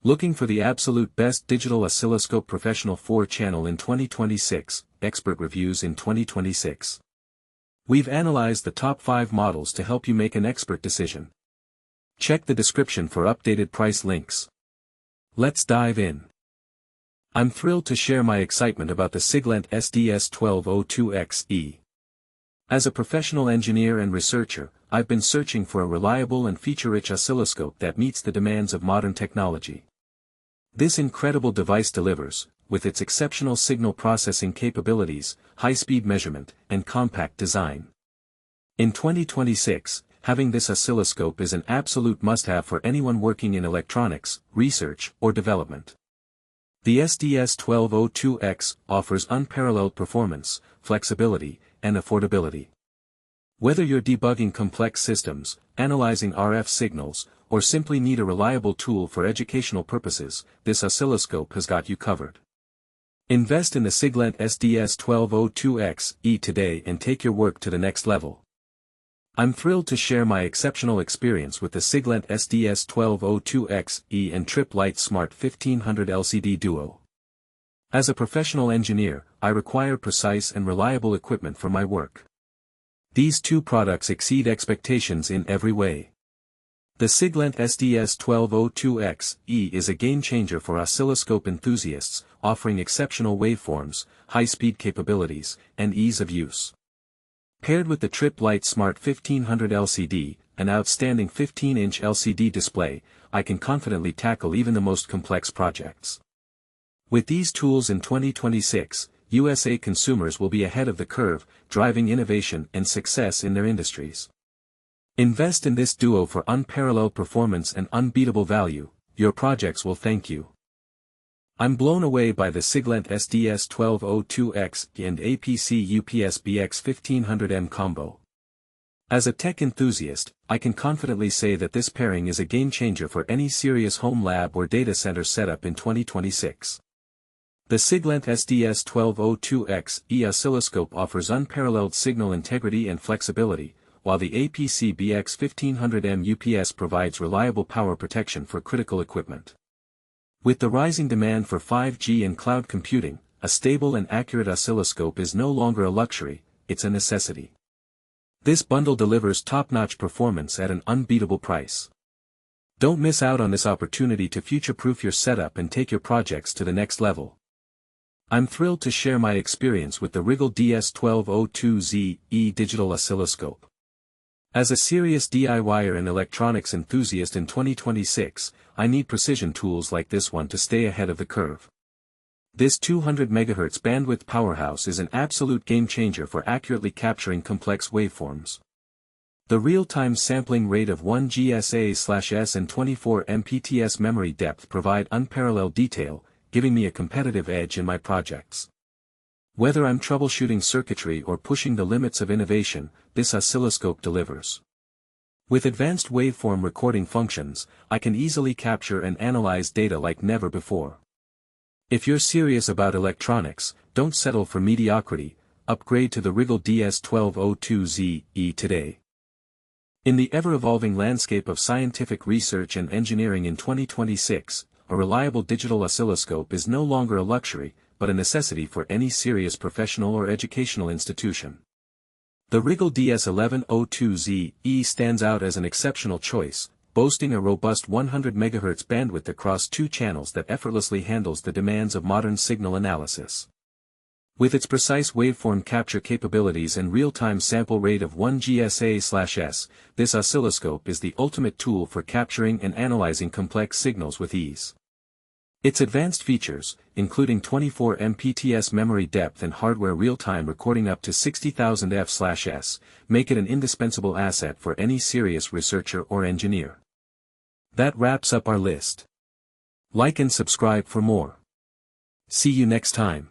Looking for the absolute best digital oscilloscope professional 4-channel in 2026, expert reviews in 2026. We've analyzed the top 5 models to help you make an expert decision. Check the description for updated price links. Let's dive in. I'm thrilled to share my excitement about the Siglent SDS1202X-E. As a professional engineer and researcher, I've been searching for a reliable and feature-rich oscilloscope that meets the demands of modern technology. This incredible device delivers, with its exceptional signal processing capabilities, high-speed measurement, and compact design. In 2026, having this oscilloscope is an absolute must-have for anyone working in electronics, research, or development. The SDS1202X offers unparalleled performance, flexibility, and affordability. Whether you're debugging complex systems, analyzing RF signals, or simply need a reliable tool for educational purposes, this oscilloscope has got you covered. Invest in the Siglent SDS1202X-E today and take your work to the next level. I'm thrilled to share my exceptional experience with the Siglent SDS1202X-E and Tripp Lite Smart 1500 LCD Duo. As a professional engineer, I require precise and reliable equipment for my work. These two products exceed expectations in every way. The Siglent SDS1202X-E is a game-changer for oscilloscope enthusiasts, offering exceptional waveforms, high-speed capabilities, and ease of use. Paired with the Tripp Lite Smart 1500 LCD, an outstanding 15-inch LCD display, I can confidently tackle even the most complex projects. With these tools in 2026, USA consumers will be ahead of the curve, driving innovation and success in their industries. Invest in this duo for unparalleled performance and unbeatable value. Your projects will thank you. I'm blown away by the Siglent SDS1202X and APC UPS BX1500M combo. As a tech enthusiast, I can confidently say that this pairing is a game-changer for any serious home lab or data center setup in 2026. The Siglent SDS1202X-E oscilloscope offers unparalleled signal integrity and flexibility, while the APC BX1500M UPS provides reliable power protection for critical equipment. With the rising demand for 5G and cloud computing, a stable and accurate oscilloscope is no longer a luxury, it's a necessity. This bundle delivers top-notch performance at an unbeatable price. Don't miss out on this opportunity to future-proof your setup and take your projects to the next level. I'm thrilled to share my experience with the Rigol DS1202Z-E digital oscilloscope. As a serious DIYer and electronics enthusiast in 2026, I need precision tools like this one to stay ahead of the curve. This 200 MHz bandwidth powerhouse is an absolute game-changer for accurately capturing complex waveforms. The real-time sampling rate of 1 GSA/s and 24 MPTS memory depth provide unparalleled detail, giving me a competitive edge in my projects. Whether I'm troubleshooting circuitry or pushing the limits of innovation, this oscilloscope delivers. With advanced waveform recording functions, I can easily capture and analyze data like never before. If you're serious about electronics, don't settle for mediocrity, upgrade to the Rigol DS1202Z-E today. In the ever-evolving landscape of scientific research and engineering in 2026, a reliable digital oscilloscope is no longer a luxury, but a necessity for any serious professional or educational institution. The Rigol DS1102Z-E stands out as an exceptional choice, boasting a robust 100 MHz bandwidth across 2 channels that effortlessly handles the demands of modern signal analysis. With its precise waveform capture capabilities and real-time sample rate of 1 GSA/s, this oscilloscope is the ultimate tool for capturing and analyzing complex signals with ease. Its advanced features, including 24 MPTS memory depth and hardware real-time recording up to 60,000 f/s, make it an indispensable asset for any serious researcher or engineer. That wraps up our list. Like and subscribe for more. See you next time.